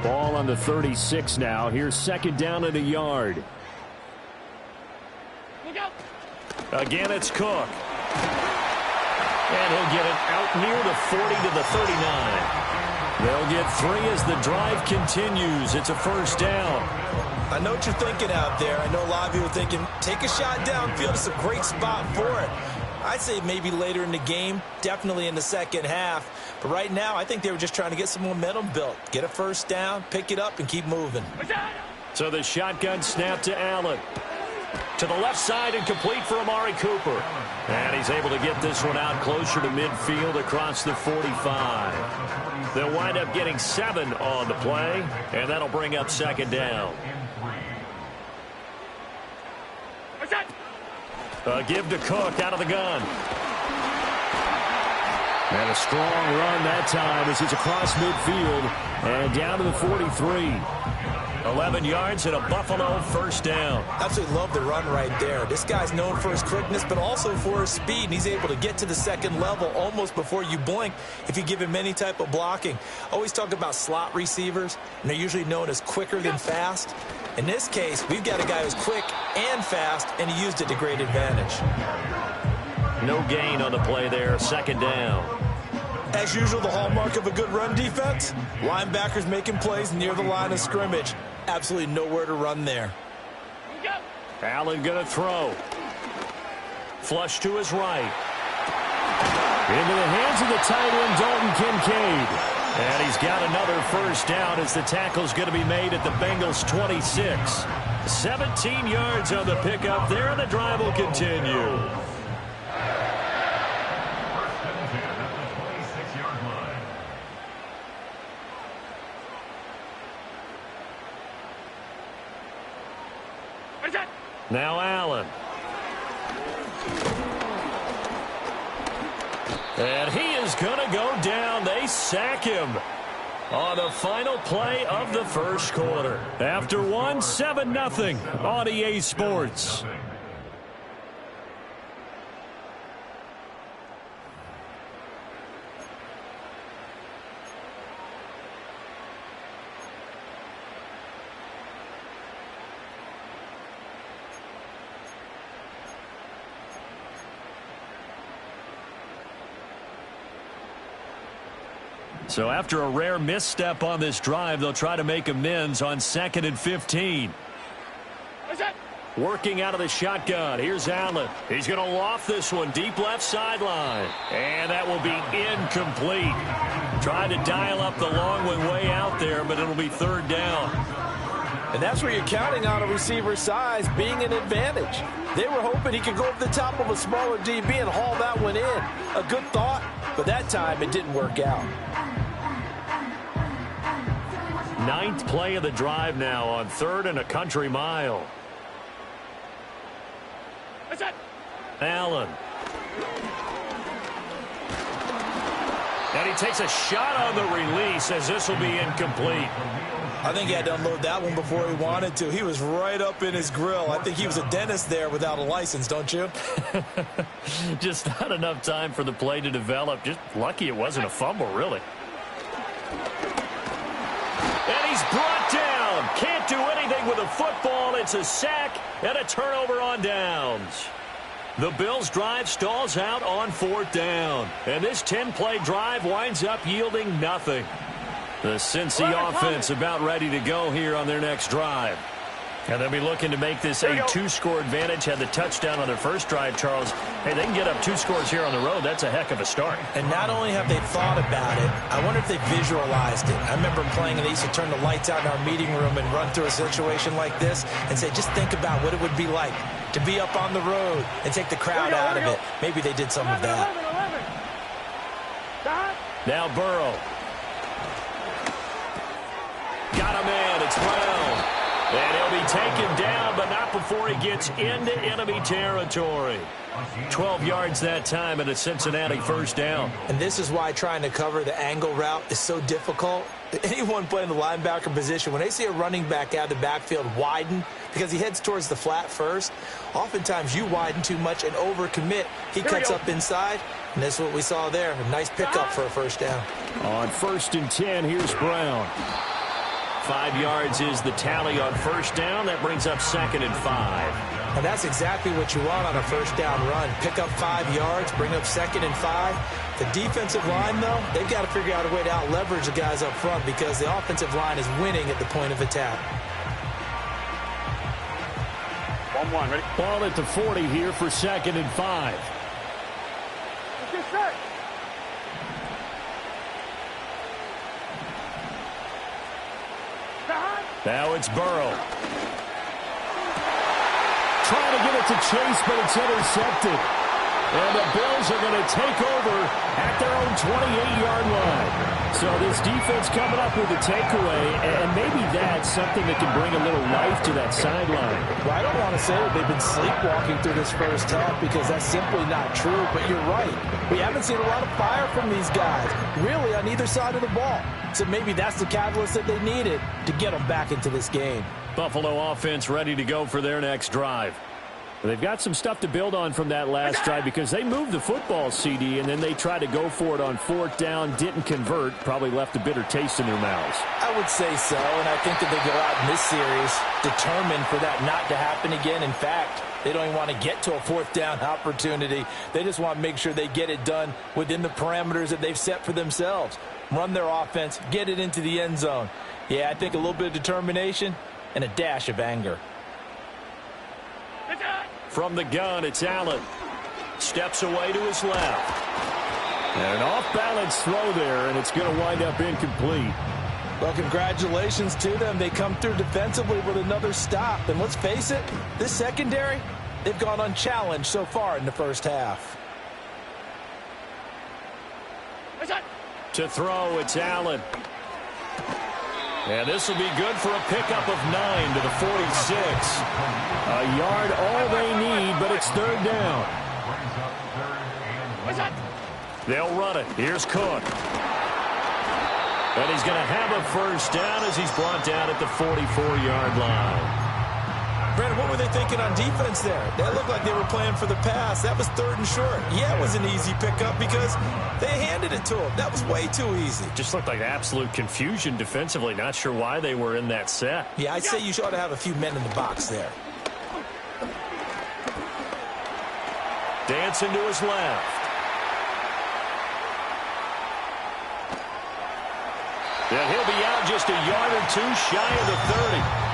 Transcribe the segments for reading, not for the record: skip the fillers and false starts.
Ball on the 36 now. Here's second down and a yard. Again, it's Cook. And he'll get it out near the 40 to the 39. They'll get 3 as the drive continues. It's a first down. I know what you're thinking out there. I know a lot of you are thinking, take a shot downfield. It's a great spot for it. I'd say maybe later in the game, definitely in the second half. But right now, I think they were just trying to get some momentum built. Get a first down, pick it up, and keep moving. So the shotgun snap to Allen. To the left side and complete for Amari Cooper. And he's able to get this one out closer to midfield across the 45. They'll wind up getting 7 on the play, and that'll bring up second down. A give to Cook out of the gun. And a strong run that time as he's across midfield and down to the 43. 11 yards and a Buffalo first down. Absolutely love the run right there. This guy's known for his quickness, but also for his speed. And he's able to get to the second level almost before you blink if you give him any type of blocking. Always talk about slot receivers, and they're usually known as quicker than fast. In this case, we've got a guy who's quick and fast, and he used it to great advantage. No gain on the play there, second down. As usual, the hallmark of a good run defense, linebackers making plays near the line of scrimmage. Absolutely nowhere to run there. Allen going to throw. Flush to his right. Into the hands of the tight end, Dalton Kincaid. And he's got another first down as the tackle's going to be made at the Bengals' 26. 17 yards on the pickup there, and the drive will continue. Now Allen. And he is going to go down. They sack him on the final play of the first quarter. After 7-0 on EA Sports. So after a rare misstep on this drive, they'll try to make amends on 2nd and 15. Working out of the shotgun. Here's Allen. He's going to loft this one deep left sideline. And that will be incomplete. Trying to dial up the long one way out there, but it'll be third down. And that's where you're counting on a receiver's size being an advantage. They were hoping he could go over the top of a smaller DB and haul that one in. A good thought, but that time it didn't work out. 9th play of the drive now on 3rd and a country mile. Allen. And he takes a shot on the release as this will be incomplete. I think he had to unload that one before he wanted to. He was right up in his grill. I think he was a dentist there without a license, don't you? Just not enough time for the play to develop. Just lucky it wasn't a fumble, really. And he's brought down. Can't do anything with a football. It's a sack and a turnover on downs. The Bills' drive stalls out on 4th down. And this 10-play drive winds up yielding nothing. The Cincy offense about ready to go here on their next drive. And they'll be looking to make this a 2-score advantage. Had the touchdown on their first drive, Charles. Hey, they can get up 2 scores here on the road. That's a heck of a start. And not only have they thought about it, I wonder if they visualized it. I remember playing, and they used to turn the lights out in our meeting room and run through a situation like this and say, just think about what it would be like to be up on the road and take the crowd out of it. Maybe they did some of that. Now Burrow. Got a man. It's Brown. And he'll be taken down, but not before he gets into enemy territory. 12 yards that time and a Cincinnati first down. And this is why trying to cover the angle route is so difficult. Anyone playing the linebacker position, when they see a running back out of the backfield widen, because he heads towards the flat first, oftentimes you widen too much and overcommit. He cuts up inside, and that's what we saw there. A nice pickup for a first down. On 1st and 10, here's Brown. 5 yards is the tally on first down. That brings up 2nd and 5. And that's exactly what you want on a first down run. Pick up 5 yards, bring up 2nd and 5. The defensive line, though, they've got to figure out a way to out-leverage the guys up front because the offensive line is winning at the point of attack. 1-1, ready? Ball at the 40 here for 2nd and 5. Get set. Now it's Burrow. Trying to get it to Chase, but it's intercepted. And the Bills are going to take over at their own 28-yard line. So this defense coming up with a takeaway, and maybe that's something that can bring a little life to that sideline. Well, I don't want to say that they've been sleepwalking through this first half because that's simply not true, but you're right. We haven't seen a lot of fire from these guys, really, on either side of the ball. So maybe that's the catalyst that they needed to get them back into this game. Buffalo offense ready to go for their next drive. They've got some stuff to build on from that last drive because they moved the football, CD, and then they tried to go for it on 4th down, didn't convert, probably left a bitter taste in their mouths. I would say so, and I think that they go out in this series determined for that not to happen again. In fact, they don't even want to get to a 4th down opportunity. They just want to make sure they get it done within the parameters that they've set for themselves. Run their offense, get it into the end zone. Yeah, I think a little bit of determination and a dash of anger. From the gun, it's Allen. Steps away to his left. And an off-balance throw there, and it's going to wind up incomplete. Well, congratulations to them. They come through defensively with another stop. And let's face it, this secondary, they've gone unchallenged so far in the first half. To throw, it's Allen. And this will be good for a pickup of 9 to the 46. A yard all they need, but it's 3rd down. They'll run it. Here's Cook. And he's going to have a first down as he's brought down at the 44-yard line. Brandon, what were they thinking on defense there? That looked like they were playing for the pass. That was 3rd and short. Yeah, it was an easy pickup because they handed it to him. That was way too easy. Just looked like absolute confusion defensively. Not sure why they were in that set. Yeah, I'd say you ought to have a few men in the box there. Dancing to his left. And he'll be out just a yard or two shy of the 30.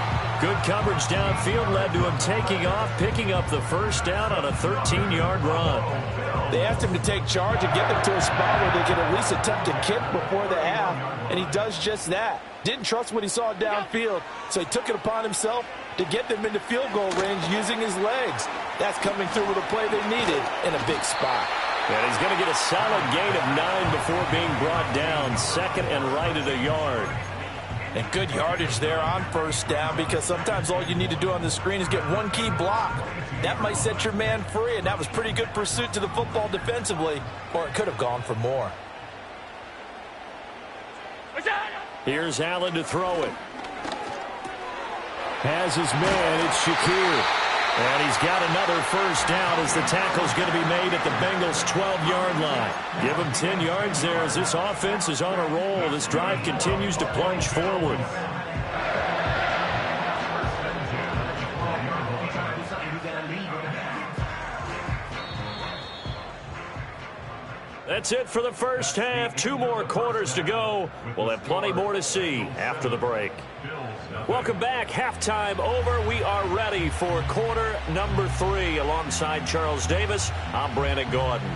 Good coverage downfield led to him taking off, picking up the first down on a 13-yard run. They asked him to take charge and get them to a spot where they could at least attempt to kick before the half, and he does just that. Didn't trust what he saw downfield, so he took it upon himself to get them into field goal range using his legs. That's coming through with a play they needed in a big spot. And he's going to get a solid gain of 9 before being brought down, 2nd and right at a yard. And good yardage there on first down because sometimes all you need to do on the screen is get one key block. That might set your man free, and that was pretty good pursuit to the football defensively, or it could have gone for more. Here's Allen to throw it. Has his man, it's Shakir. And he's got another first down as the tackle's going to be made at the Bengals' 12-yard line. Give him 10 yards there as this offense is on a roll. This drive continues to plunge forward. That's it for the first half. 2 more quarters to go. We'll have plenty more to see after the break. Welcome back. Halftime over. We are ready for quarter number 3. Alongside Charles Davis, I'm Brandon Gordon.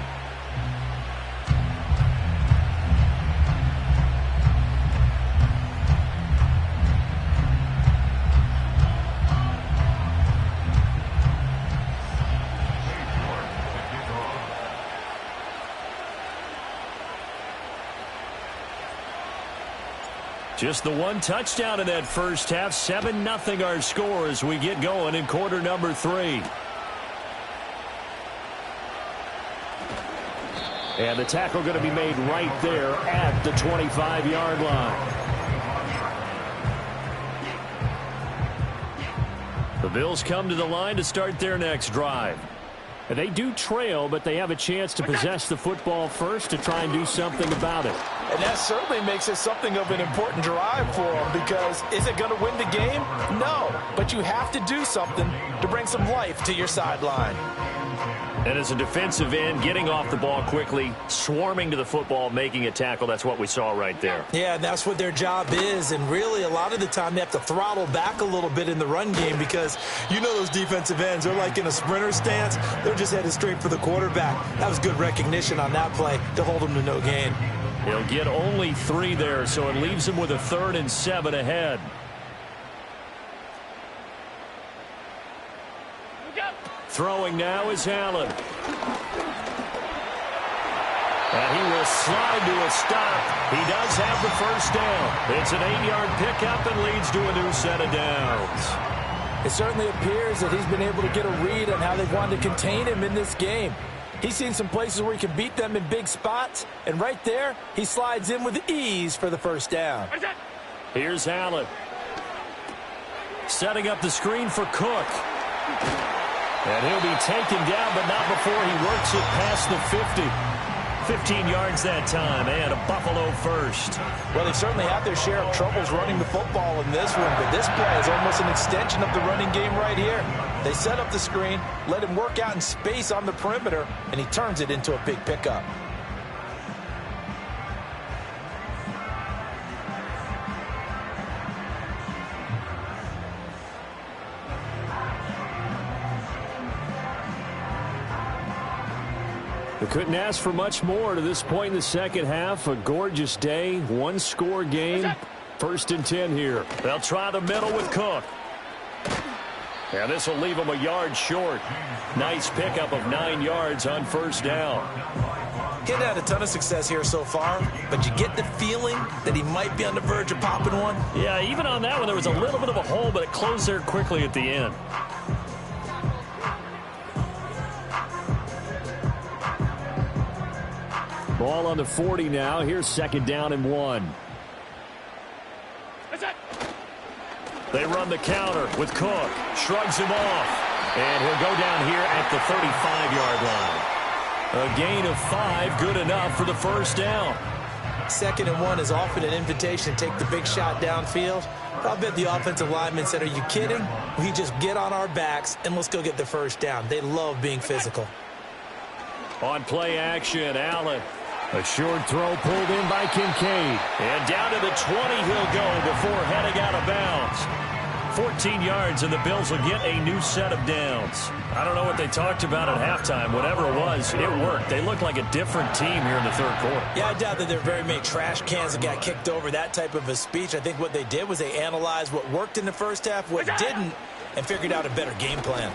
Just the one touchdown in that first half. 7-0 our score as we get going in quarter number 3. And the tackle going to be made right there at the 25-yard line. The Bills come to the line to start their next drive. They do trail, but they have a chance to possess the football first to try and do something about it. And that certainly makes it something of an important drive for them, because is it going to win the game? No, but you have to do something to bring some life to your sideline. And as a defensive end, getting off the ball quickly, swarming to the football, making a tackle, that's what we saw right there. Yeah, that's what their job is, and really a lot of the time they have to throttle back a little bit in the run game, because you know those defensive ends, they're like in a sprinter stance. They're just headed straight for the quarterback. That was good recognition on that play to hold them to no gain. He'll get only 3 there, so it leaves him with a 3rd and 7 ahead. Throwing now is Allen. And he will slide to a stop. He does have the first down. It's an 8-yard pickup and leads to a new set of downs. It certainly appears that he's been able to get a read on how they've wanted to contain him in this game. He's seen some places where he can beat them in big spots, and right there, he slides in with ease for the first down. Here's Allen. Setting up the screen for Cook. And he'll be taken down, but not before he works it past the 50. 15 yards that time, and a Buffalo first. Well, they certainly have their share of troubles running the football in this one, but this play is almost an extension of the running game right here. They set up the screen, let him work out in space on the perimeter, and he turns it into a big pickup. We couldn't ask for much more to this point in the second half. A gorgeous day, 1-score game. 1st and 10 here. They'll try the middle with Cook. And this will leave him a yard short. Nice pickup of 9 yards on first down. He hadn't had a ton of success here so far, but you get the feeling that he might be on the verge of popping one. Yeah, even on that one, there was a little bit of a hole, but it closed there quickly at the end. Ball on the 40 now. Here's 2nd down and 1. They run the counter with Cook. Shrugs him off. And he'll go down here at the 35-yard line. A gain of 5, good enough for the first down. 2nd and 1 is often an invitation to take the big shot downfield. I'll bet the offensive lineman said, "Are you kidding? We just get on our backs and let's go get the first down." They love being physical. On play action, Allen. A short throw pulled in by Kincaid. And down to the 20 he'll go before heading out of bounds. 14 yards, and the Bills will get a new set of downs. I don't know what they talked about at halftime. Whatever it was, it worked. They look like a different team here in the 3rd quarter. Yeah, I doubt that there are very many trash cans that got kicked over, that type of a speech. I think what they did was they analyzed what worked in the first half, what didn't, and figured out a better game plan.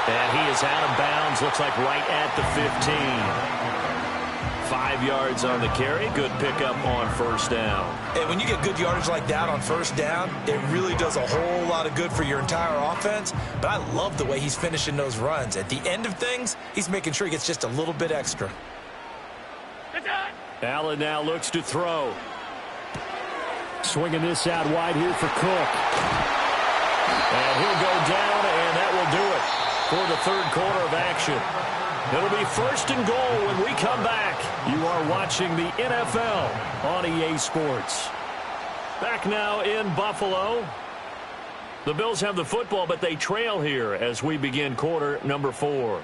And he is out of bounds, looks like right at the 15. 5 yards on the carry. Good pickup on first down. And when you get good yardage like that on first down, it really does a whole lot of good for your entire offense. But I love the way he's finishing those runs. At the end of things, he's making sure he gets just a little bit extra. Allen now looks to throw. Swinging this out wide here for Cook. And he'll go down, and that will do it for the 3rd quarter of action. It'll be 1st and goal when we come back. You are watching the NFL on EA Sports. Back now in Buffalo. The Bills have the football, but they trail here as we begin quarter number 4.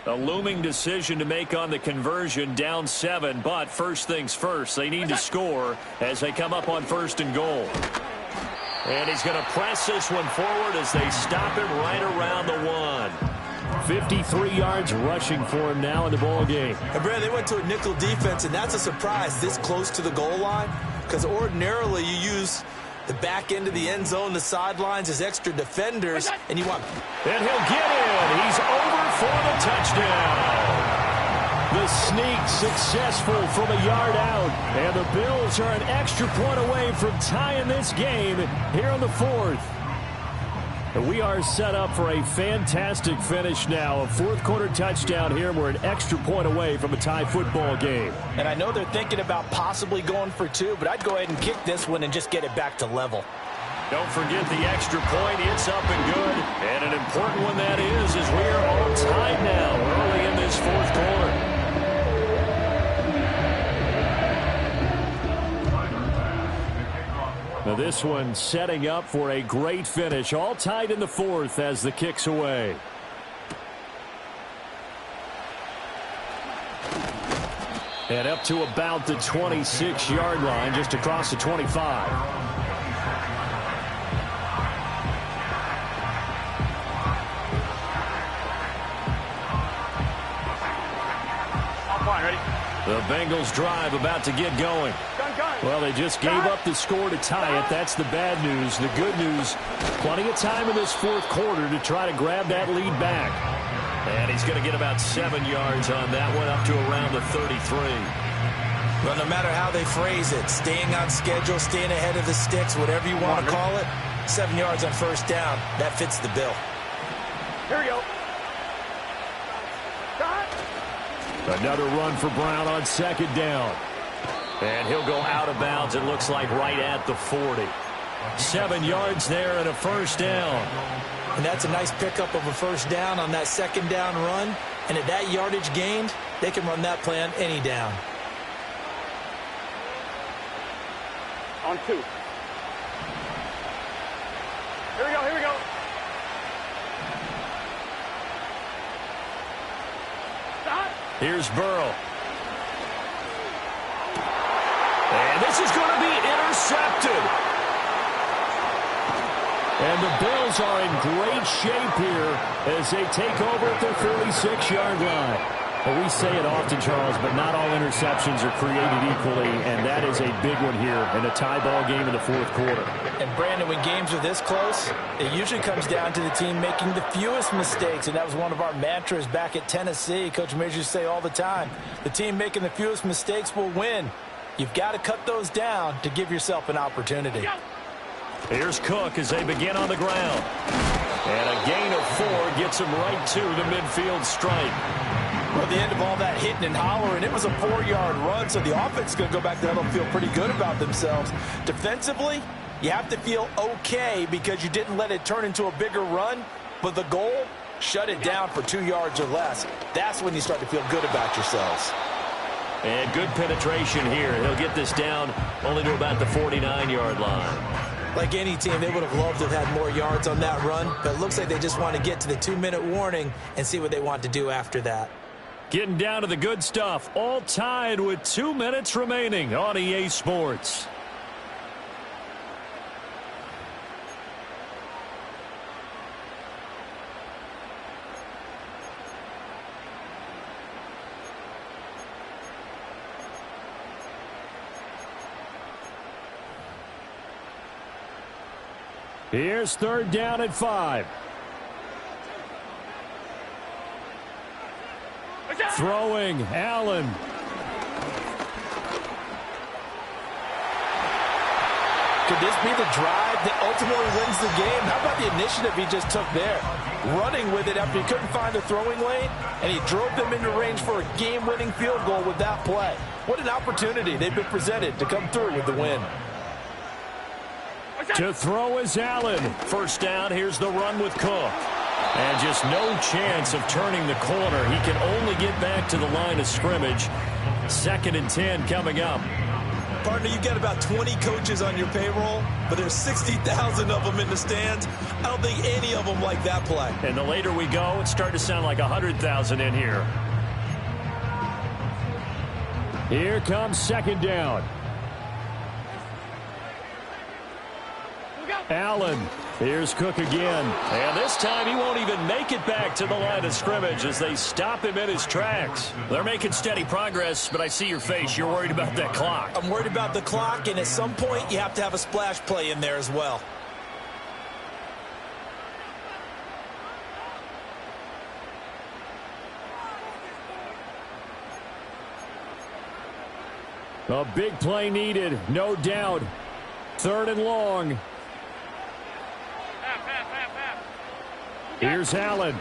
A looming decision to make on the conversion, down 7, but first things first, they need to score as they come up on 1st and goal. And he's going to press this one forward as they stop him right around the 1. 53 yards rushing for him now in the ball game. And Brad, they went to a nickel defense, and that's a surprise this close to the goal line, because ordinarily you use the back end of the end zone, the sidelines as extra defenders, and you want... And he'll get in. He's over for the touchdown. The sneak successful from a yard out. And the Bills are an extra point away from tying this game here in the 4th. And we are set up for a fantastic finish now. A 4th quarter touchdown here. We're an extra point away from a tie football game. And I know they're thinking about possibly going for 2, but I'd go ahead and kick this one and just get it back to level. Don't forget the extra point. It's up and good. And an important one that is as we are all tied now early in this fourth quarter. Now this one setting up for a great finish. All tied in the fourth as the kick's away. And up to about the 26-yard line, just across the 25. Ready? The Bengals drive about to get going. Well, they just gave up the score to tie it. That's the bad news. The good news, plenty of time in this fourth quarter to try to grab that lead back. And he's going to get about 7 yards on that one, up to around the 33. Well, no matter how they phrase it, staying on schedule, staying ahead of the sticks, whatever you want to call it, 7 yards on first down, that fits the bill. Here we go. Another run for Brown on second down. And he'll go out of bounds, it looks like, right at the 40. 7 yards there and a first down. And that's a nice pickup of a first down on that second down run. And at that yardage gained, they can run that play on any down. On 2. Here we go, here we go. Stop. Here's Burrow. And this is going to be intercepted. And the Bills are in great shape here as they take over at their 46-yard line. Well, we say it often, Charles, but not all interceptions are created equally, and that is a big one here in a tie ball game in the fourth quarter. And, Brandon, when games are this close, it usually comes down to the team making the fewest mistakes, and that was one of our mantras back at Tennessee. Coach Mears used to say all the time, the team making the fewest mistakes will win. You've got to cut those down to give yourself an opportunity. Here's Cook as they begin on the ground. And a gain of 4 gets him right to the midfield stripe. Well, the end of all that hitting and hollering, it was a 4-yard run, so the offense is going to go back there and feel pretty good about themselves. Defensively, you have to feel okay because you didn't let it turn into a bigger run, but the goal, shut it down for 2 yards or less. That's when you start to feel good about yourselves. And good penetration here. He'll get this down only to about the 49-yard line. Like any team, they would have loved to have had more yards on that run, but it looks like they just want to get to the 2-minute warning and see what they want to do after that. Getting down to the good stuff. All tied with 2 minutes remaining on EA Sports. Here's third down at 5. Throwing, Allen. Could this be the drive that ultimately wins the game? How about the initiative he just took there? Running with it after he couldn't find the throwing lane, and he drove them into range for a game-winning field goal with that play. What an opportunity they've been presented to come through with the win. To throw is Allen. First down, here's the run with Cook. And just no chance of turning the corner. He can only get back to the line of scrimmage. 2nd and 10 coming up. Partner, you've got about 20 coaches on your payroll, but there's 60,000 of them in the stands. I don't think any of them like that play. And the later we go, it's starting to sound like 100,000 in here. Here comes second down. Allen. Here's Cook again. And this time he won't even make it back to the line of scrimmage as they stop him in his tracks. They're making steady progress, but I see your face. You're worried about that clock. I'm worried about the clock, and at some point you have to have a splash play in there as well. A big play needed, no doubt. 3rd and long. Here's Allen.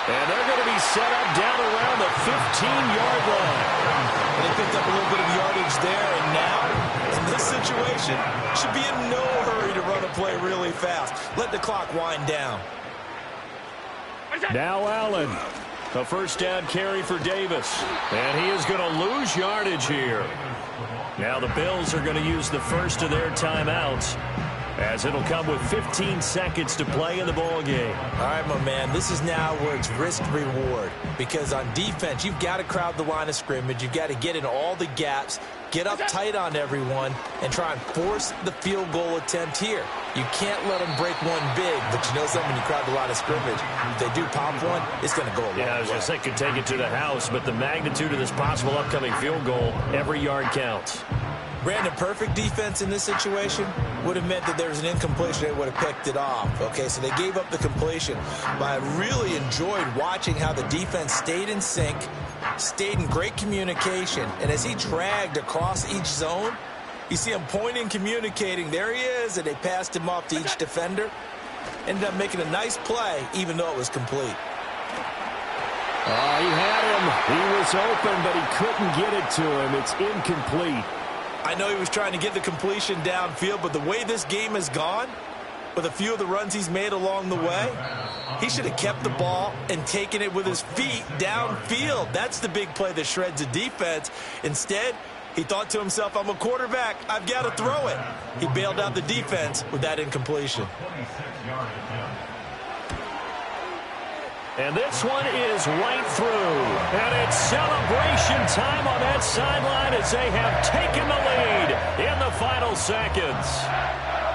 And they're going to be set up down around the 15-yard line. They picked up a little bit of yardage there, and now this situation should be in no hurry to run a play really fast. Let the clock wind down. Now Allen. A first down carry for Davis. And he is going to lose yardage here. Now the Bills are going to use the first of their timeouts, as it'll come with 15 seconds to play in the ball game. All right, my man, this is now where it's risk-reward, because on defense, you've got to crowd the line of scrimmage. You've got to get in all the gaps, get up tight on everyone, and try and force the field goal attempt here. You can't let them break one big, but you know something, when you crowd the line of scrimmage, if they do pop one, it's going to go a long way. Yeah, I was going to say, could take it to the house, but the magnitude of this possible upcoming field goal, every yard counts. Brandon, perfect defense in this situation would have meant that there was an incompletion. They would have picked it off. Okay, so they gave up the completion. But I really enjoyed watching how the defense stayed in sync, stayed in great communication. And as he dragged across each zone, you see him pointing, communicating. There he is, and they passed him off to each defender. Ended up making a nice play, even though it was complete. He had him. He was open, but he couldn't get it to him. It's incomplete. I know he was trying to get the completion downfield, but the way this game has gone, with a few of the runs he's made along the way, he should have kept the ball and taken it with his feet downfield. That's the big play that shreds the defense. Instead, he thought to himself, I'm a quarterback, I've got to throw it. He bailed out the defense with that incompletion. And this one is right through. And it's celebration time on that sideline as they have taken the lead in the final seconds.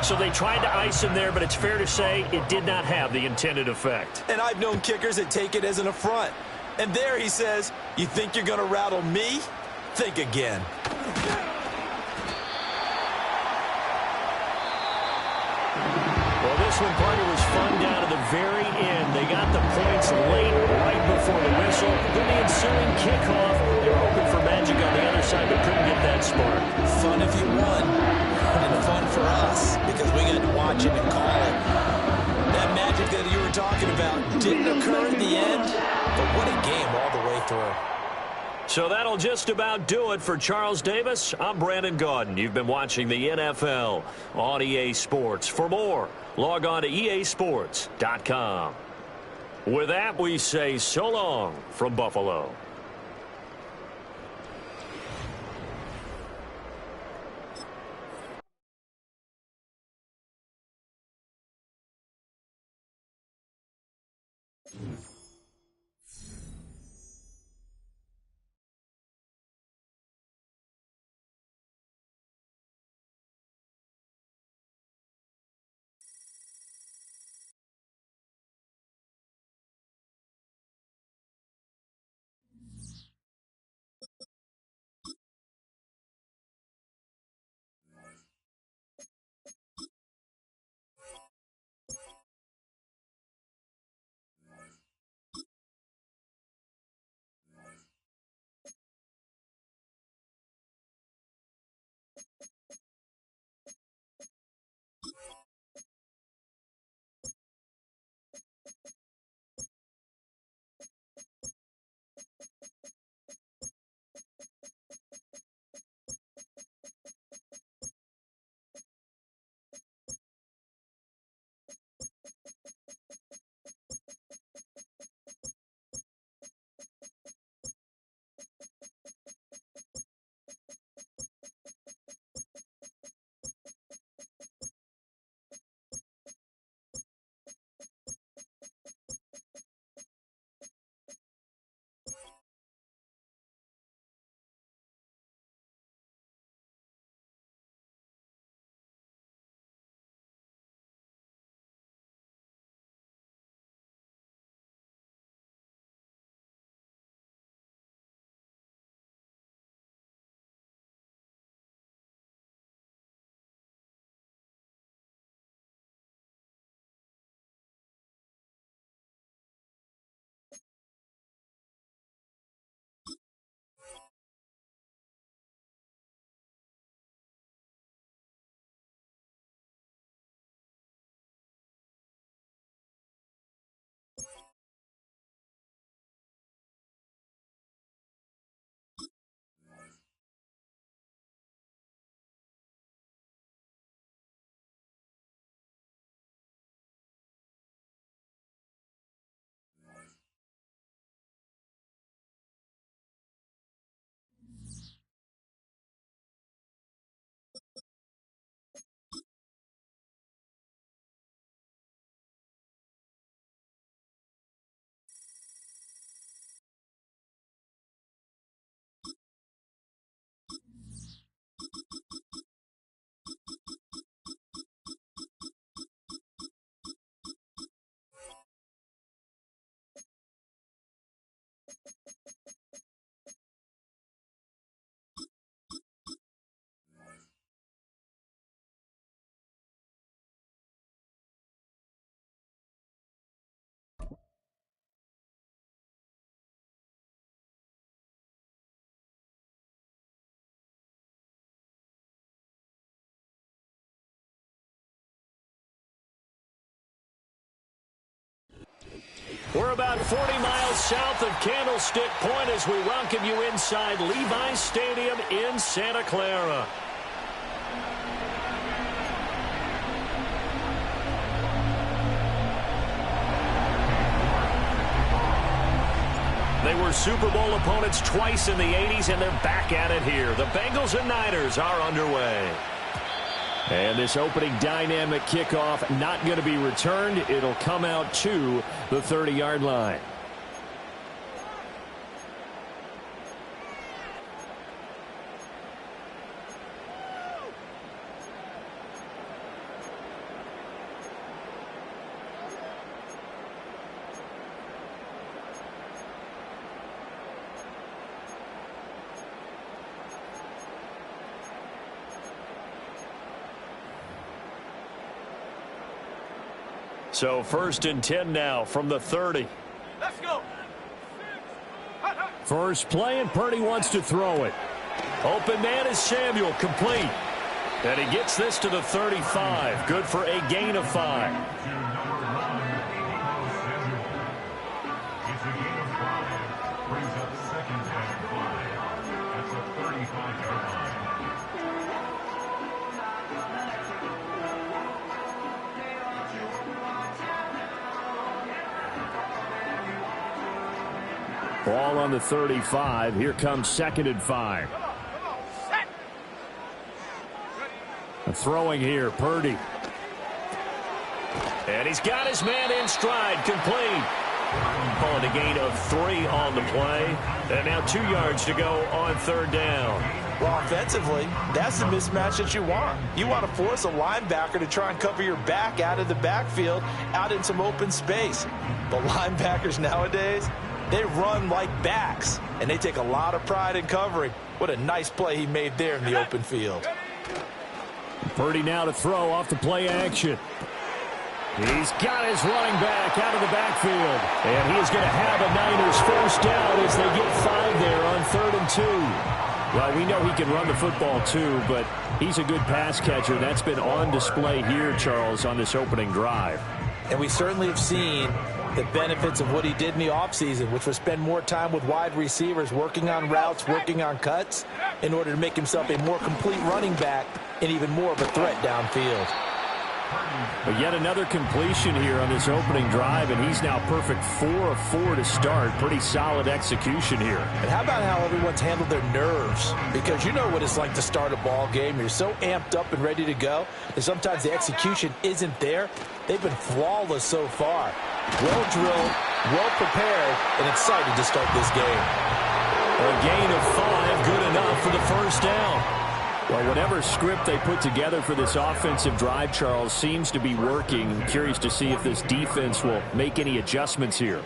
So they tried to ice him there, but it's fair to say it did not have the intended effect. And I've known kickers that take it as an affront. And there he says, you think you're going to rattle me? Think again. Well, this one, Parker, was fun down to the very end. They got the points late, right before the whistle. Then the ensuing kickoff, they were hoping for magic on the other side, but couldn't get that spark. Fun if you won, and fun for us, because we got to watch it and call it. That magic that you were talking about didn't occur at the end, but what a game all the way through. So that'll just about do it for Charles Davis. I'm Brandon Gaudin. You've been watching the NFL on EA Sports. For more, log on to easports.com. With that, we say so long from Buffalo. We're about 40 miles south of Candlestick Point as we welcome you inside Levi's Stadium in Santa Clara. They were Super Bowl opponents twice in the 80s, and they're back at it here. The Bengals and Niners are underway. And this opening dynamic kickoff not going to be returned. It'll come out to the 30-yard line. So 1st and 10 now from the 30. Let's go. First play, and Purdy wants to throw it. Open man is Samuel, complete. And he gets this to the 35. Good for a gain of 5. Ball on the 35. Here comes 2nd and 5. Throwing here, Purdy. And he's got his man in stride, complete. Calling a gain of 3 on the play. And now 2 yards to go on 3rd down. Well, offensively, that's the mismatch that you want. You want to force a linebacker to try and cover your back out of the backfield, out in some open space. But linebackers nowadays, they run like backs, and they take a lot of pride in covering. What a nice play he made there in the open field. Purdy now to throw off the play action. He's got his running back out of the backfield. And he is going to have a Niners first down as they get 5 there on 3rd and 2. Well, we know he can run the football too, but he's a good pass catcher. That's been on display here, Charles, on this opening drive. And we certainly have seen the benefits of what he did in the offseason, which was spend more time with wide receivers, working on routes, working on cuts, in order to make himself a more complete running back and even more of a threat downfield. But yet another completion here on this opening drive, and he's now perfect 4 of 4 to start. Pretty solid execution here. And how about how everyone's handled their nerves? Because you know what it's like to start a ball game. You're so amped up and ready to go, and sometimes the execution isn't there. They've been flawless so far. Well drilled, well prepared, and excited to start this game. A gain of 5, good enough for the first down. Well, whatever script they put together for this offensive drive, Charles, seems to be working. I'm curious to see if this defense will make any adjustments here.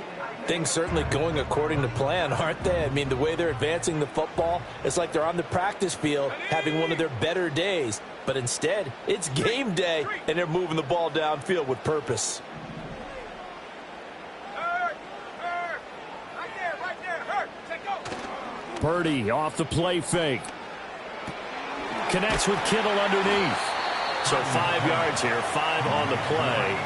Things certainly going according to plan, aren't they? I mean, the way they're advancing the football, it's like they're on the practice field having one of their better days. But instead, it's game day, and they're moving the ball downfield with purpose. Purdy off the play fake. Connects with Kittle underneath. So 5 yards here, 5 on the play.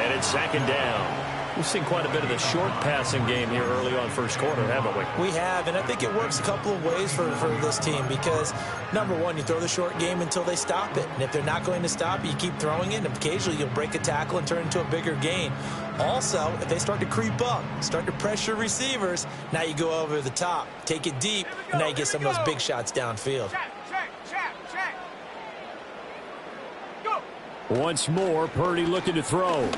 And it's 2nd down. We've seen quite a bit of the short passing game here early on first quarter, haven't we? We have, and I think it works a couple of ways for this team because, number one, you throw the short game until they stop it. And if they're not going to stop it, you keep throwing it, and occasionally you'll break a tackle and turn into a bigger gain. Also, if they start to creep up, start to pressure receivers, now you go over the top, take it deep, and now you get some of those big shots downfield. Once more, Purdy looking to throw.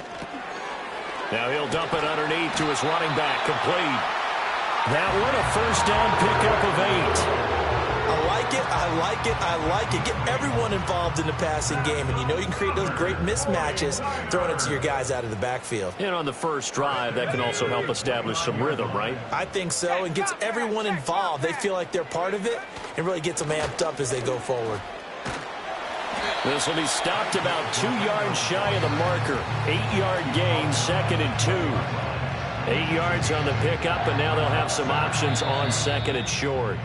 Now he'll dump it underneath to his running back, complete. That one a first down pickup of 8. I like it, I like it, I like it. Get everyone involved in the passing game, and you know you can create those great mismatches throwing it to your guys out of the backfield. And on the first drive, that can also help establish some rhythm, right? I think so, and gets everyone involved. They feel like they're part of it, and really gets them amped up as they go forward. This will be stopped about 2 yards shy of the marker. 8-yard gain, 2nd and 2. 8 yards on the pickup, and now they'll have some options on 2nd and short.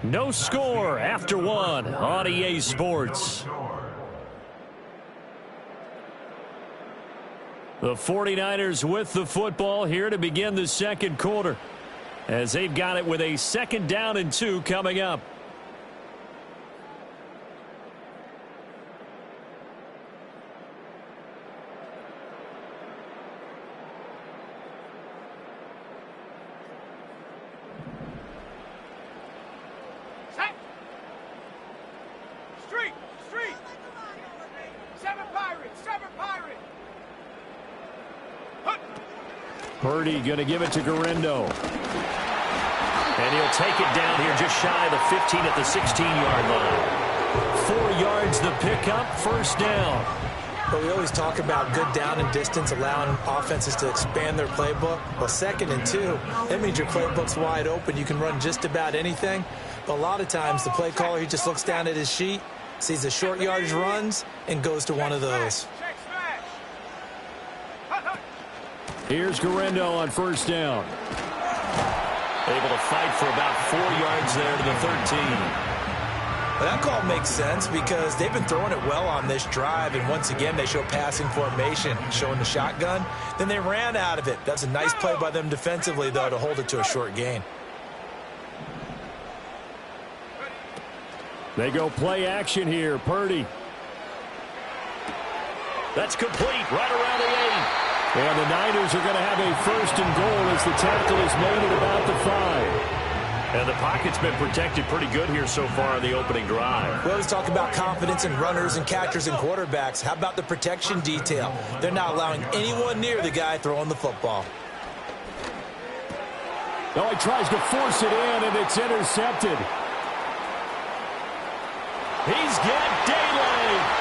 No score after 1 on EA Sports. The 49ers with the football here to begin the second quarter, as they've got it with a 2nd down and 2 coming up. Purdy going to give it to Garindo. And he'll take it down here just shy of the 15 at the 16-yard line. 4 yards the pickup, 1st down. But we always talk about good down and distance, allowing offenses to expand their playbook. Well, 2nd and 2, that means your playbook's wide open. You can run just about anything. But a lot of times the play caller, he just looks down at his sheet, sees the short yardage runs, and goes to one of those. Here's Garindo on 1st down. Able to fight for about 4 yards there to the 13. Well, that call makes sense because they've been throwing it well on this drive, and once again they show passing formation, showing the shotgun. Then they ran out of it. That's a nice play by them defensively, though, to hold it to a short gain. They go play action here. Purdy. That's complete right around the 8. And the Niners are going to have a 1st and goal as the tackle is made at about the 5. And the pocket's been protected pretty good here so far on the opening drive. We always talk about confidence in runners and catchers and quarterbacks. How about the protection detail? They're not allowing anyone near the guy throwing the football. Oh, he tries to force it in, and it's intercepted. He's got daylight.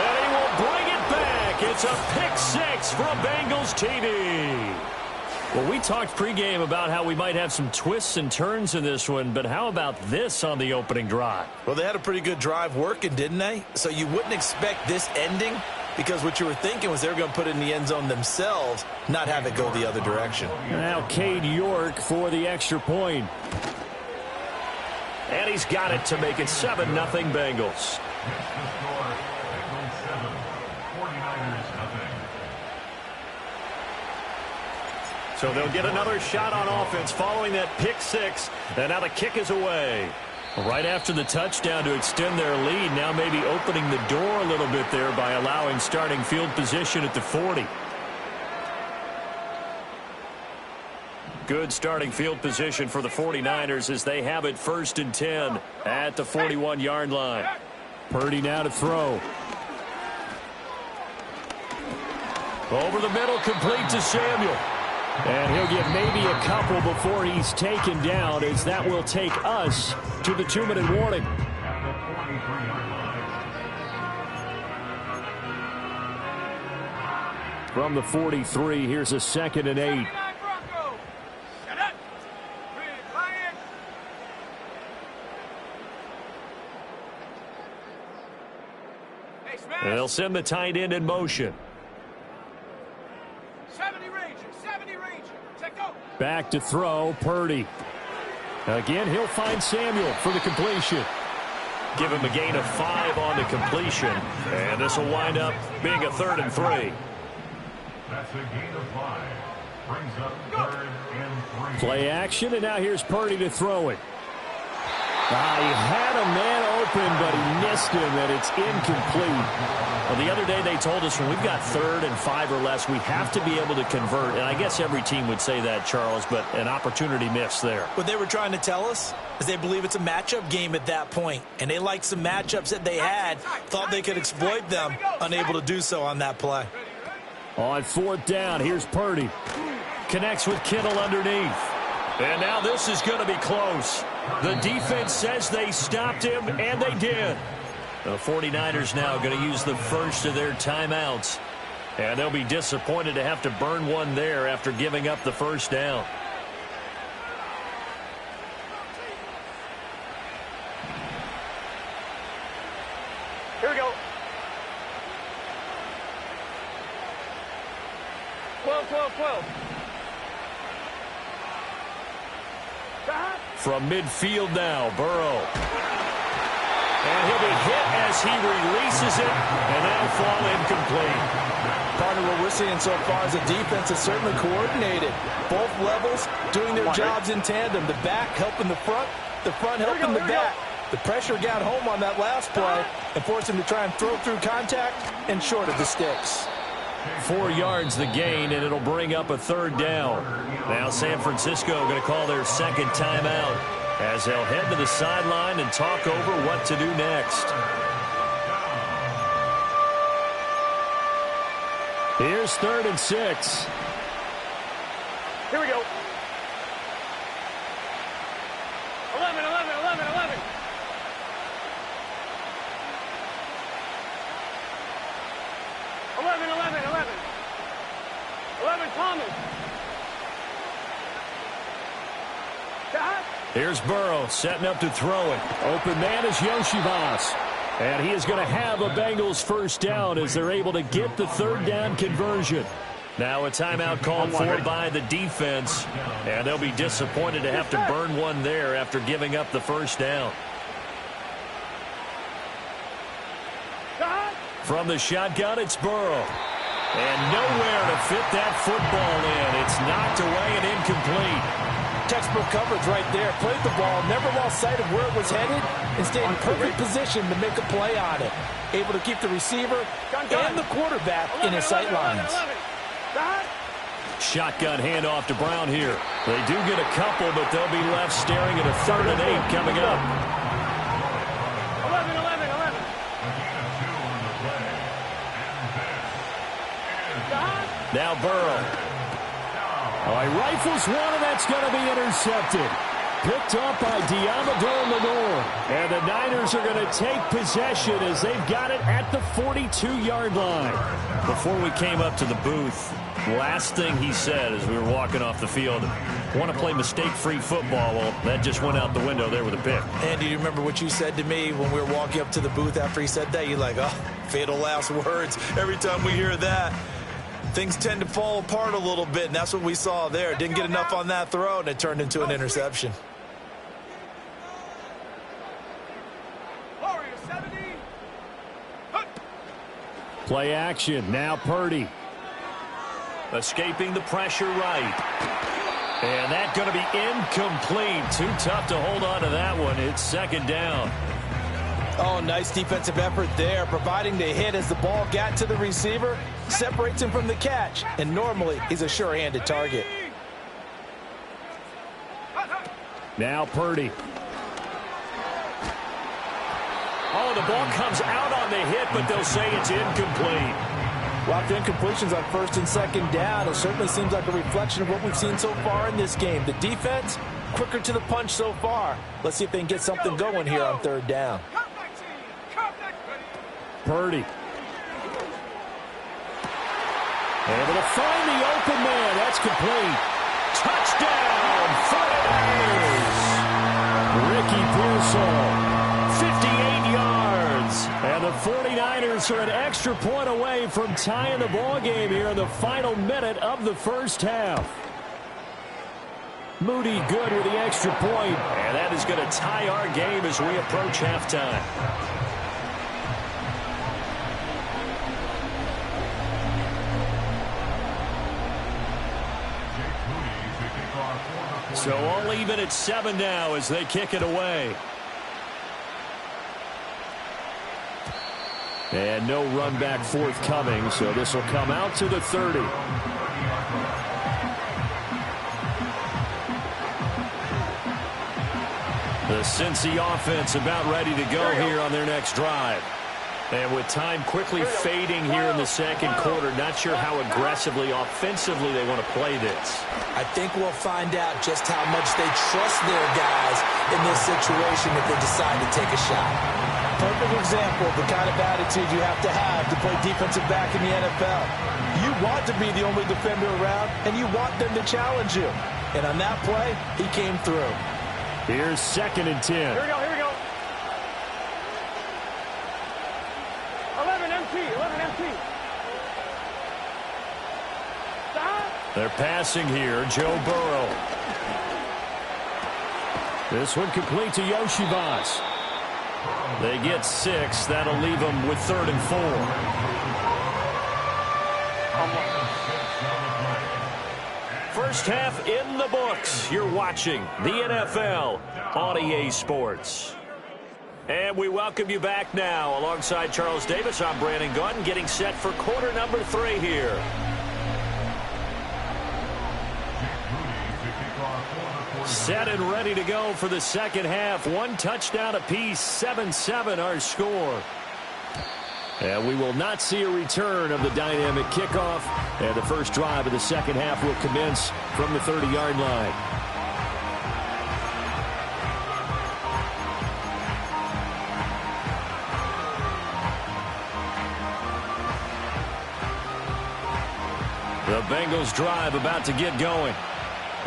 And he will bring it back. It's a pick-6 from Bengals TV. Well, we talked pregame about how we might have some twists and turns in this one, but how about this on the opening drive? Well, they had a pretty good drive working, didn't they? So you wouldn't expect this ending because what you were thinking was they were going to put it in the end zone themselves, not have it go the other direction. Now Cade York for the extra point. And he's got it to make it 7-0 Bengals. So they'll get another shot on offense following that pick-6. And now the kick is away. Right after the touchdown to extend their lead, now maybe opening the door a little bit there by allowing starting field position at the 40. Good starting field position for the 49ers as they have it 1st and 10 at the 41-yard line. Purdy now to throw. Over the middle, complete to Samuel. And he'll get maybe a couple before he's taken down, as that will take us to the 2-minute warning. From the 43, here's a 2nd and 8. And they'll send the tight end in motion. Back to throw, Purdy. Again, he'll find Samuel for the completion. Give him a gain of 5 on the completion. And this will wind up being a 3rd and 3. That's a gain of 5. Brings up 3rd and 3. Play action, and now here's Purdy to throw it. He had a man open, but he missed him, and it's incomplete. Well, the other day they told us when we've got 3rd and 5 or less, we have to be able to convert. And I guess every team would say that, Charles, but an opportunity missed there. What they were trying to tell us is they believe it's a matchup game at that point, and they liked some matchups that they had, thought they could exploit them, unable to do so on that play. On 4th down, here's Purdy. Connects with Kittle underneath. And now this is going to be close. The defense says they stopped him, and they did. The 49ers now going to use the first of their timeouts. And they'll be disappointed to have to burn one there after giving up the 1st down. Here we go. 12, 12, 12. From midfield now, Burrow. And he'll be hit as he releases it, and that'll fall incomplete. Partner, what we're seeing so far is the defense is certainly coordinated. Both levels doing their jobs in tandem. The back helping the front helping the back. The pressure got home on that last play and forced him to try and throw through contact and short of the sticks. 4 yards the gain, and it'll bring up a third down. Now San Francisco going to call their second timeout as they'll head to the sideline and talk over what to do next. Here's 3rd and 6. Here we go. 11, 11, 11, 11. 11, 11, 11. 11, Thomas. Shot. Here's Burrow setting up to throw it. Open man is Yoshivas. And he is going to have a Bengals first down as they're able to get the 3rd down conversion. Now a timeout called for by the defense. And they'll be disappointed to have to burn one there after giving up the first down. From the shotgun, it's Burrow. And nowhere to fit that football in. It's knocked away and incomplete. Textbook coverage right there. Played the ball, never lost sight of where it was headed, and stayed in perfect position to make a play on it. Able to keep the receiver and the quarterback in his sight lines. Shotgun handoff to Brown here. They do get a couple, but they'll be left staring at a 3rd and 8 coming up. 11, 11, 11. Now Burrow. Oh, he rifles one, and that's going to be intercepted. Picked up by Diamador Lenore. And the Niners are going to take possession as they've got it at the 42-yard line. Before we came up to the booth, last thing he said as we were walking off the field, want to play mistake-free football. Well, that just went out the window there with a pick. Andy, do you remember what you said to me when we were walking up to the booth after he said that? You're like, oh, fatal last words. Every time we hear that, things tend to fall apart a little bit, and that's what we saw there. Didn't get enough on that throw, and it turned into an interception. Play action. Now Purdy. Escaping the pressure right. And that's going to be incomplete. Too tough to hold on to that one. It's 2nd down. Oh, nice defensive effort there, providing the hit as the ball got to the receiver, separates him from the catch, and normally he's a sure-handed target. Now Purdy. Oh, the ball comes out on the hit, but they'll say it's incomplete. Well, after incompletions on 1st and 2nd down, it certainly seems like a reflection of what we've seen so far in this game. The defense, quicker to the punch so far. Let's see if they can get something going here on 3rd down. Purdy. Able to find the open man. That's complete. Touchdown, 49ers. Ricky Pearsall. 58 yards. And the 49ers are an extra point away from tying the ball game here in the final minute of the first half. Moody good with the extra point. And that is going to tie our game as we approach halftime. So all even at 7 now as they kick it away. And no run back forthcoming, so this will come out to the 30. The Cincy offense about ready to go here on their next drive. And with time quickly fading here in the 2nd quarter, not sure how aggressively, offensively they want to play this. I think we'll find out just how much they trust their guys in this situation if they decide to take a shot. Perfect example of the kind of attitude you have to play defensive back in the NFL. You want to be the only defender around, and you want them to challenge you. And on that play, he came through. Here's 2nd and 10. Here we go, here we go. 11 MT, 11 MT. Stop. They're passing here, Joe Burrow. This one complete to Yoshivas. They get 6. That'll leave them with 3rd and 4. First half in the books. You're watching the NFL on EA Sports. And we welcome you back now. Alongside Charles Davis, I'm Brandon Gaudin, getting set for quarter number 3 here. Set and ready to go for the second half. 1 touchdown apiece, 7-7 our score. And we will not see a return of the dynamic kickoff. And the first drive of the second half will commence from the 30-yard line. The Bengals drive about to get going.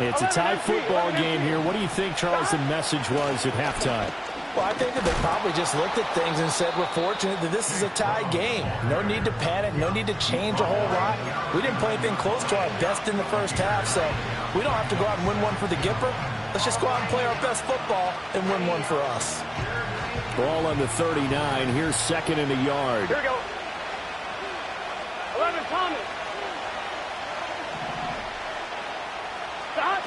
It's a tie football game here. What do you think, Charles, the message was at halftime? Well, I think that they probably just looked at things and said, we're fortunate that this is a tie game. No need to panic. No need to change a whole lot. We didn't play anything close to our best in the first half, so we don't have to go out and win one for the Gipper. Let's just go out and play our best football and win one for us. Ball on the 39. Here's 2nd and a yard. Here we go. 11, Thomas. Stop.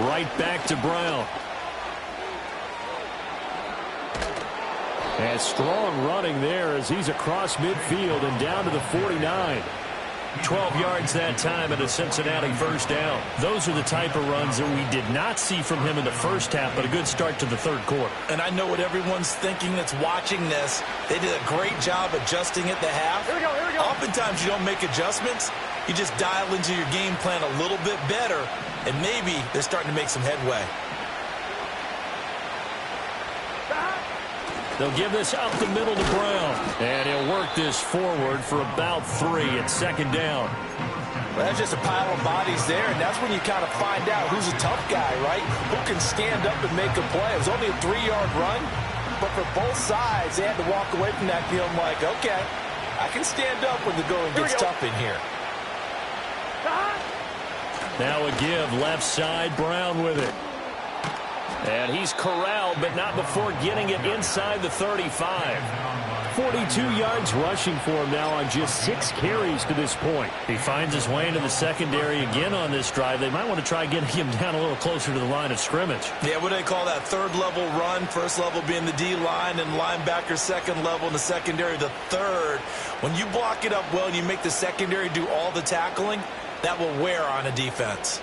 Right back to Brown. And strong running there as he's across midfield and down to the 49. 12 yards that time and a Cincinnati first down. Those are the type of runs that we did not see from him in the first half, but a good start to the third quarter. And I know what everyone's thinking that's watching this. They did a great job adjusting at the half. Here we go, here we go. Oftentimes you don't make adjustments. You just dial into your game plan a little bit better, and maybe they're starting to make some headway. They'll give this up the middle to Brown. And he'll work this forward for about 3 at 2nd down. Well, that's just a pile of bodies there, and that's when you kind of find out who's a tough guy, right? Who can stand up and make a play. It was only a 3-yard run, but for both sides, they had to walk away from that feeling like, okay, I can stand up when the going gets tough in here. Now a give, left side, Brown with it. And he's corralled, but not before getting it inside the 35. 42 yards rushing for him now on just 6 carries to this point. He finds his way into the secondary again on this drive. They might want to try getting him down a little closer to the line of scrimmage. Yeah, what do they call that? 3rd level run, 1st level being the D-line, and linebacker 2nd level in the secondary, the 3rd. When you block it up well and you make the secondary do all the tackling, that will wear on a defense.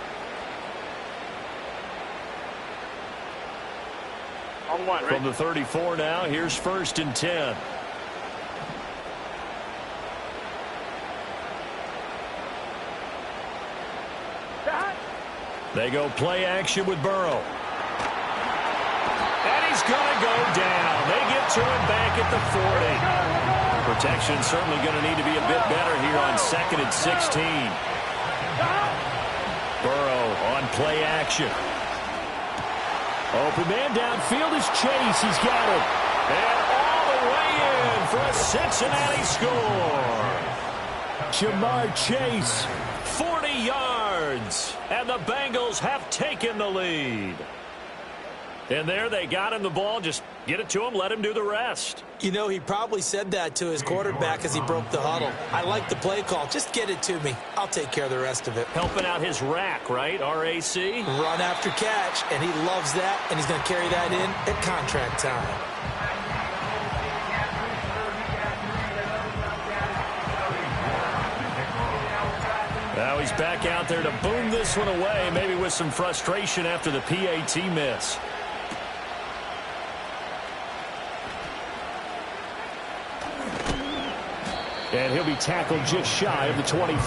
On 1, right? From the 34 now, here's 1st and 10. They go play action with Burrow. And he's going to go down. They get to him back at the 40. Protection certainly going to need to be a bit better here on 2nd and 16. Burrow on play action. Open man downfield is Chase. He's got it. And all the way in for a Cincinnati score. Jamar Chase, 40 yards. And the Bengals have taken the lead. And there they got him the ball. Just get it to him. Let him do the rest. You know, he probably said that to his quarterback as he broke the huddle. I like the play call. Just get it to me. I'll take care of the rest of it. Helping out his rack, right? R-A-C? Run after catch, and he loves that, and he's going to carry that in at contract time. Now he's back out there to boom this one away, maybe with some frustration after the PAT miss. And he'll be tackled just shy of the 25.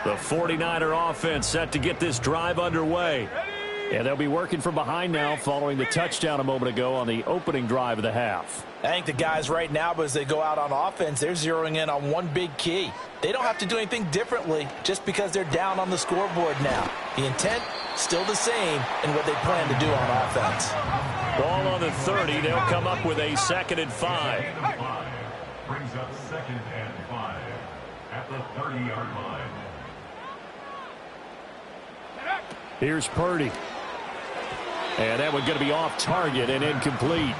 The 49er offense set to get this drive underway. And they'll be working from behind now following the touchdown a moment ago on the opening drive of the half. I think the guys right now, as they go out on offense, they're zeroing in on one big key. They don't have to do anything differently just because they're down on the scoreboard now. The intent, still the same in what they plan to do on offense. Ball on the 30. They'll come up with a 2nd and 5. Brings up 2nd and 5 at the 30-yard line. Here's Purdy. And that one going to be off target and incomplete.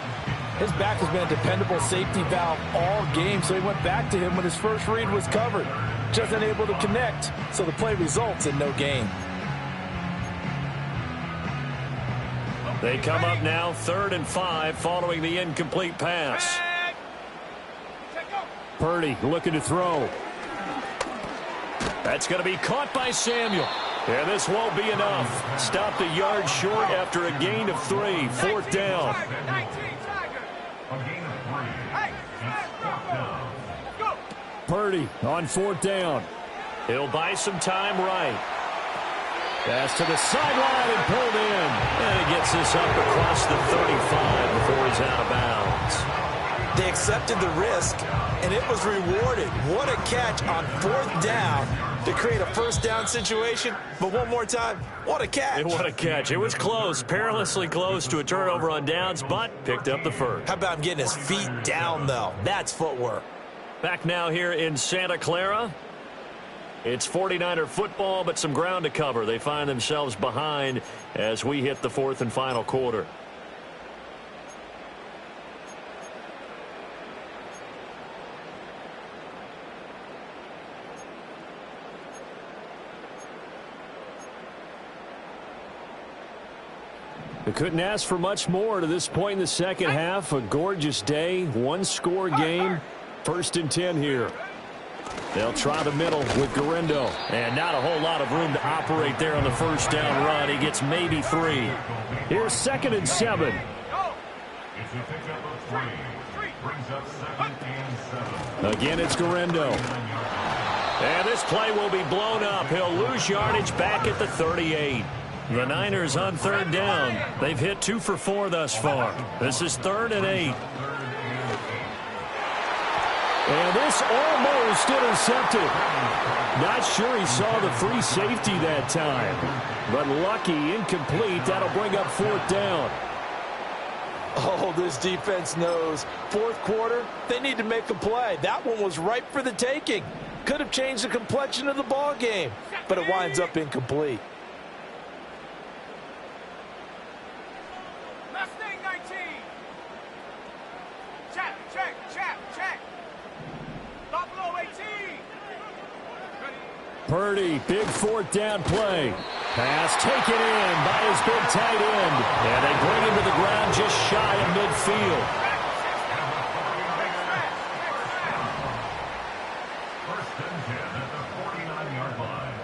His back has been a dependable safety valve all game, so he went back to him when his first read was covered. Just unable to connect, so the play results in no gain. They come up now 3rd and 5 following the incomplete pass. Purdy looking to throw. That's going to be caught by Samuel. And this won't be enough. Stopped a yard short after a gain of 3. 4th down. Purdy on 4th down. He'll buy some time right. Pass to the sideline and pulled in. And he gets this up across the 35 before he's out of bounds. They accepted the risk, and it was rewarded. What a catch on 4th down to create a 1st down situation. But one more time, what a catch. And what a catch. It was close, perilously close to a turnover on downs, but picked up the 1st. How about him getting his feet down, though? That's footwork. Back now here in Santa Clara. It's 49er football, but some ground to cover. They find themselves behind as we hit the 4th and final quarter. They couldn't ask for much more to this point in the second half. A gorgeous day, 1-score game. 1st and 10 here. They'll try the middle with Garendo. And not a whole lot of room to operate there on the 1st down run. He gets maybe 3. Here's 2nd and 7. It's a pickup of 3. Brings up 2nd and 7. Again, it's Garendo. And this play will be blown up. He'll lose yardage back at the 38. The Niners on 3rd down. They've hit 2 for 4 thus far. This is 3rd and 8. And this almost intercepted. Not sure he saw the free safety that time. But lucky, incomplete. That'll bring up 4th down. Oh, this defense knows. 4th quarter, they need to make a play. That one was ripe for the taking. Could have changed the complexion of the ball game, but it winds up incomplete. Purdy, big 4th down play. Pass taken in by his big tight end. And they bring him to the ground just shy of midfield. First and 10 at the 49-yard line.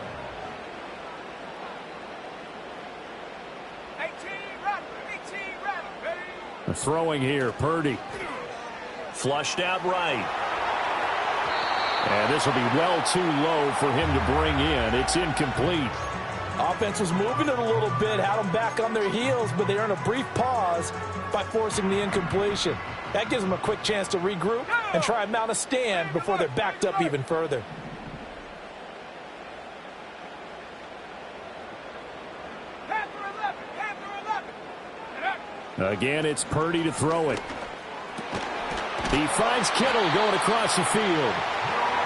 18 throwing here, Purdy. Flushed out right. And this will be well too low for him to bring in. It's incomplete. Offense was moving it a little bit, had them back on their heels, but they earn a brief pause by forcing the incompletion. That gives them a quick chance to regroup and try and mount a stand before they're backed up even further. Again, it's Purdy to throw it. He finds Kittle going across the field.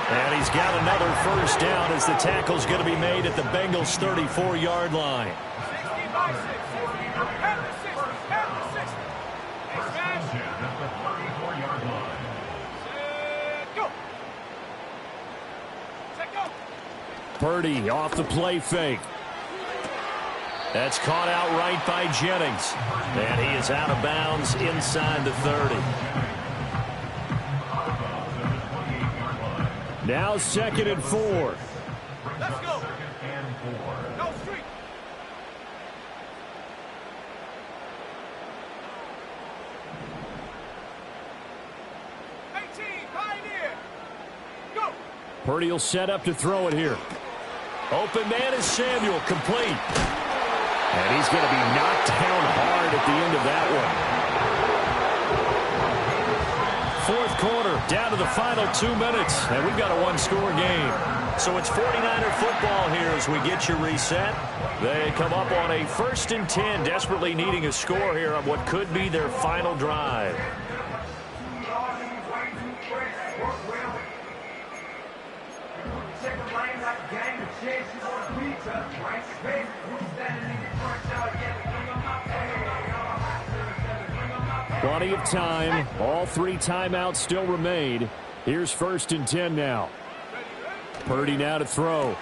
And he's got another 1st down as the tackle's going to be made at the Bengals' 34-yard line. Purdy off the play fake. That's caught out right by Jennings. And he is out of bounds inside the 30. Now 2nd and 4. Let's go. No street. Pioneer. Go. Purdy will set up to throw it here. Open man is Samuel, complete. And he's going to be knocked down hard at the end of that one. Fourth quarter, down to the final 2 minutes, and we've got a one-score game. So it's 49er football here as we get you reset. They come up on a 1st and 10, desperately needing a score here on what could be their final drive. Plenty of time. All 3 timeouts still remain. Here's 1st and 10 now. Purdy now to throw.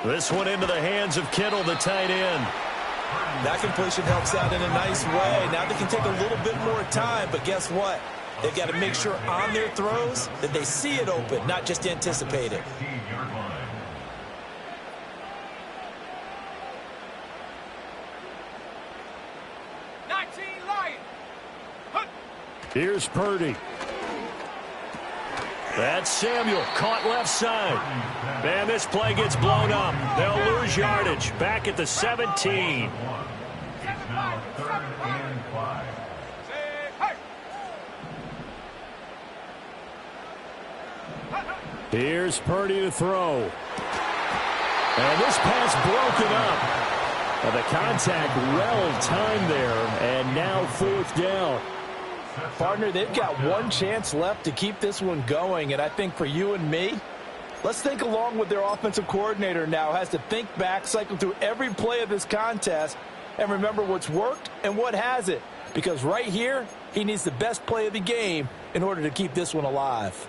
This one into the hands of Kittle, the tight end. That completion helps out in a nice way. Now they can take a little bit more time, but guess what? They've got to make sure on their throws that they see it open, not just anticipate it. Here's Purdy. That's Samuel, caught left side. And this play gets blown up. They'll lose yardage. Back at the 17. It's now 3rd and 5. Here's Purdy to throw. And this pass broken up. And the contact well timed there. And now 4th down. Partner, they've got one chance left to keep this one going, and I think for you and me, let's think along with their offensive coordinator now. Has to think back, cycle through every play of this contest, and remember what's worked and what hasn't. Because right here, he needs the best play of the game in order to keep this one alive.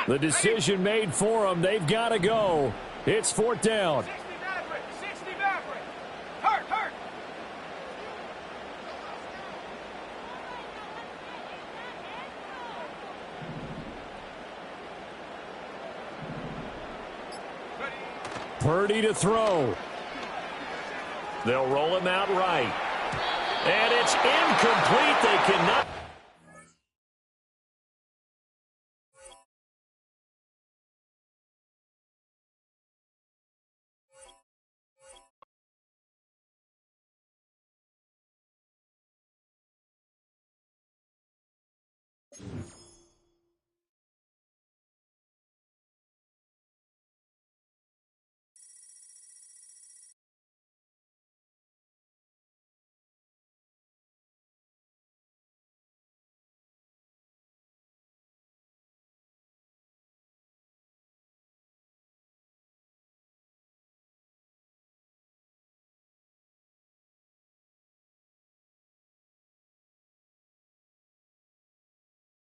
The decision made for them. They've got to go. It's 4th down. 60 Maverick. Hurt. Purdy to throw. They'll roll him out right. And it's incomplete. They cannot.